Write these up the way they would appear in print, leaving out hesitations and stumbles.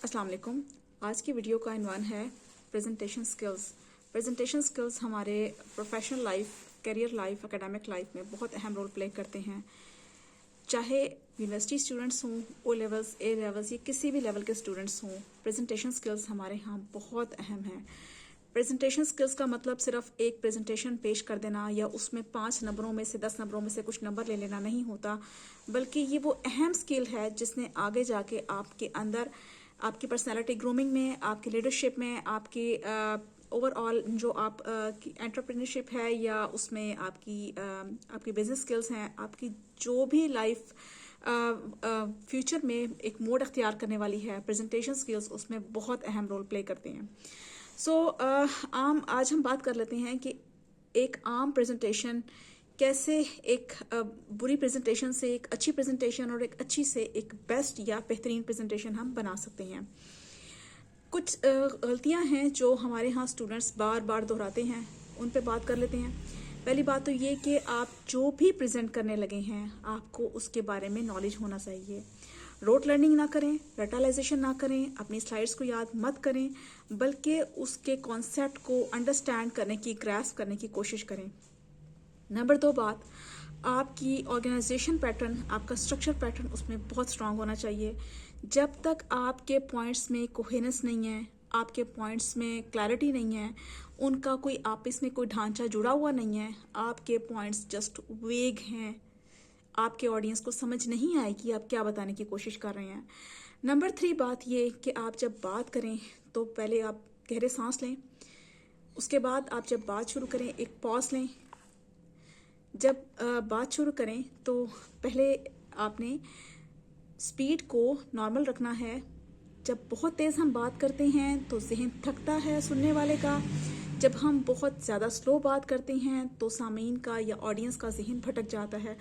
अस्सलाम वालेकुम। आज की वीडियो का इन्वान है प्रेजेंटेशन स्किल्स। प्रेजेंटेशन स्किल्स हमारे professional life, career life, academic life में बहुत अहम रोल प्ले करते हैं। चाहे यूनिवर्सिटी स्टूडेंट्स हों, ओ लेवल्स, ए लेवल्स, या किसी भी लेवल के स्टूडेंट्स हों, प्रेजेंटेशन स्किल्स हमारे यहाँ बहुत अहम हैं। प्रेजेंटेशन स्किल्स का मतलब सिर्फ एक प्रेजेंटेशन पेश कर देना या उसमें 5 नंबरों में से 10 नंबरों में से कुछ नंबर ले लेना नहीं होता, बल्कि ये वो अहम स्किल है जिसने आगे जाके आपके अंदर, आपकी पर्सनालिटी ग्रूमिंग में, आपकी लीडरशिप में, आपकी ओवरऑल जो आप की एंटरप्रेन्योरशिप है या उसमें आपकी बिजनेस स्किल्स हैं, आपकी जो भी लाइफ फ्यूचर में एक मोड अख्तियार करने वाली है, प्रेजेंटेशन स्किल्स उसमें बहुत अहम रोल प्ले करते हैं। आज हम बात कर लेते हैं कि एक आम प्रेजेंटेशन कैसे एक बुरी प्रेजेंटेशन से एक अच्छी प्रेजेंटेशन और एक अच्छी से एक बेस्ट या बेहतरीन प्रेजेंटेशन हम बना सकते हैं। कुछ गलतियां हैं जो हमारे यहाँ स्टूडेंट्स बार बार दोहराते हैं, उन पे बात कर लेते हैं। पहली बात तो ये कि आप जो भी प्रेजेंट करने लगे हैं आपको उसके बारे में नॉलेज होना चाहिए। रोट लर्निंग ना करें, रटालाइजेशन ना करें, अपनी स्लाइड्स को याद मत करें, बल्कि उसके कॉन्सेप्ट को अंडरस्टैंड करने की, ग्रास्प करने की कोशिश करें। नंबर 2 बात, आपकी ऑर्गेनाइजेशन पैटर्न, आपका स्ट्रक्चर पैटर्न उसमें बहुत स्ट्रांग होना चाहिए। जब तक आपके पॉइंट्स में कोहेरेंस नहीं है, आपके पॉइंट्स में क्लैरिटी नहीं है, उनका कोई आपस में कोई ढांचा जुड़ा हुआ नहीं है, आपके पॉइंट्स जस्ट वेग हैं, आपके ऑडियंस को समझ नहीं आएगी आप क्या बताने की कोशिश कर रहे हैं। नंबर 3 बात ये कि आप जब बात करें तो पहले आप गहरे सांस लें, उसके बाद आप जब बात शुरू करें एक पॉज लें। जब बात शुरू करें तो पहले आपने स्पीड को नॉर्मल रखना है। जब बहुत तेज़ हम बात करते हैं तो जहन थकता है सुनने वाले का। जब हम बहुत ज़्यादा स्लो बात करते हैं तो सामीन का या ऑडियंस का जहन भटक जाता है।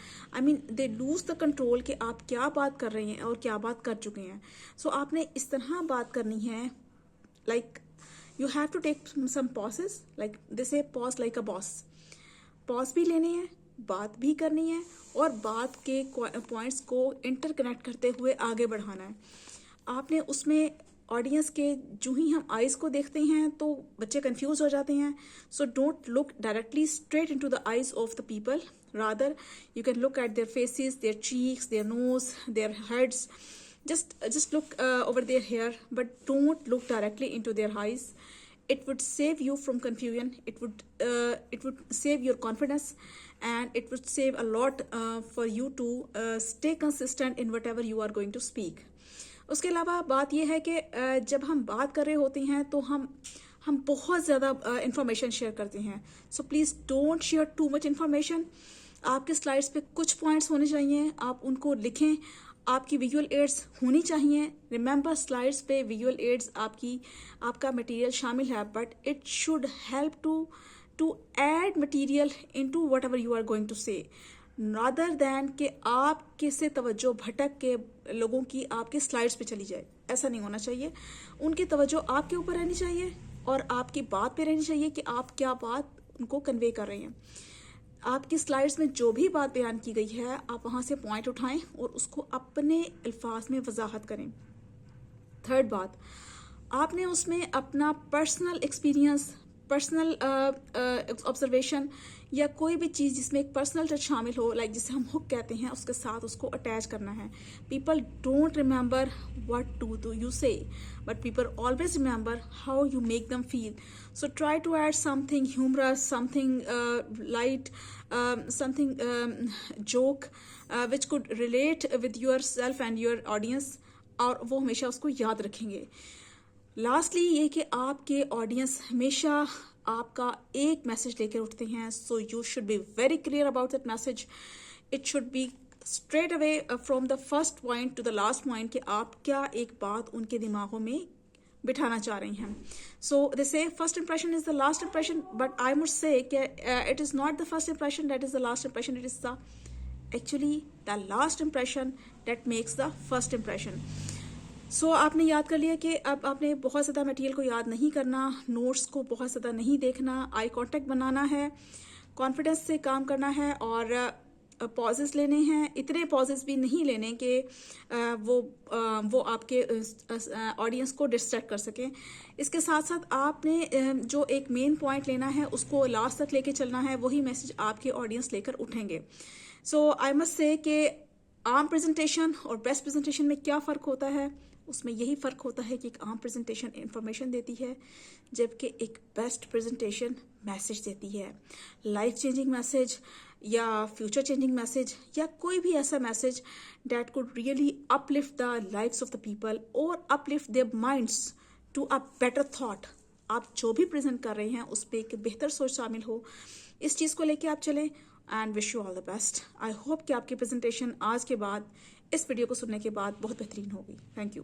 दे लूज द कंट्रोल कि आप क्या बात कर रहे हैं और क्या बात कर चुके हैं। सो आपने इस तरह बात करनी है, like you have to take some pauses, like this a pause like a boss. Pause भी लेनी है, बात भी करनी है और बात के पॉइंट्स को इंटरकनेक्ट करते हुए आगे बढ़ाना है। आपने उसमें ऑडियंस के जो ही हम आइज को देखते हैं तो बच्चे कंफ्यूज हो जाते हैं। So don't look directly straight into the eyes of the people, rather you can look at their faces, their cheeks, their nose, their heads, just look over their hair, but don't look directly into their eyes. It would save you from confusion, it would save your confidence, and it would save a lot for you to stay consistent in whatever you are going to speak. उसके अलावा बात यह है कि जब हम बात कर रहे होते हैं तो हम बहुत ज़्यादा इंफॉर्मेशन शेयर करते हैं। So please don't share too much information. आपके स्लाइड्स पे कुछ पॉइंट्स होने चाहिए, आप उनको लिखें। आपकी विजुअल एड्स होनी चाहिए। रिमेंबर, स्लाइड्स पे विजुअल एड्स आपका मटेरियल शामिल है, but it should help to add material into whatever you are going to say, rather than कि आपके से तवज्जो भटक के लोगों की आपके स्लाइड्स पे चली जाए। ऐसा नहीं होना चाहिए। उनकी तवज्जो आपके ऊपर रहनी चाहिए और आपकी बात पे रहनी चाहिए कि आप क्या बात उनको कन्वे कर रहे हैं। आपकी स्लाइड्स में जो भी बात बयान की गई है आप वहाँ से पॉइंट उठाएं और उसको अपने अल्फाज में वजाहत करें। थर्ड बात, आपने उसमें अपना पर्सनल एक्सपीरियंस, पर्सनल ऑब्जर्वेशन या कोई भी चीज़ जिसमें एक पर्सनल टच शामिल हो, लाइक जिसे हम हुक कहते हैं, उसके साथ उसको अटैच करना है। People don't remember what do you say, but people always remember how you make them feel. So try to add something humorous, something light, something joke which could relate with yourself and your audience, और वो हमेशा उसको याद रखेंगे। Lastly ये कि आपके audience हमेशा आपका एक मैसेज लेकर उठते हैं, so you should be very clear about that message. It should be straight away from the first point two the last point कि आप क्या एक बात उनके दिमागों में बिठाना चाह रही हैं। So they say first impression is the last impression, but I must say it is not the first impression that is the last impression, it is the actually the last impression that makes the first impression. So आपने याद कर लिया कि अब आपने बहुत ज़्यादा material को याद नहीं करना, नोट्स को बहुत ज़्यादा नहीं देखना, आई कांटेक्ट बनाना है, कॉन्फिडेंस से काम करना है और पॉजेस लेने हैं, इतने पॉजेस भी नहीं लेने कि वो आपके ऑडियंस को डिस्ट्रैक्ट कर सकें। इसके साथ साथ आपने जो एक मेन पॉइंट लेना है उसको लास्ट तक लेके चलना है, वही मैसेज आपके ऑडियंस लेकर उठेंगे। सो आई मस्ट से कि आम प्रेजेंटेशन और बेस्ट प्रेजेंटेशन में क्या फ़र्क होता है? उसमें यही फ़र्क होता है कि एक आम प्रेजेंटेशन इंफॉर्मेशन देती है, जबकि एक बेस्ट प्रेजेंटेशन मैसेज देती है, लाइफ चेंजिंग मैसेज या फ्यूचर चेंजिंग मैसेज, या कोई भी ऐसा message that could really uplift the lives of the people और uplift their minds to a better thought. आप जो भी प्रेजेंट कर रहे हैं उस पर एक बेहतर सोच शामिल हो, इस चीज़ को लेके आप चलें। And wish you all the best. I hope कि आपकी प्रेजेंटेशन आज के बाद, इस वीडियो को सुनने के बाद बहुत बेहतरीन होगी। Thank you.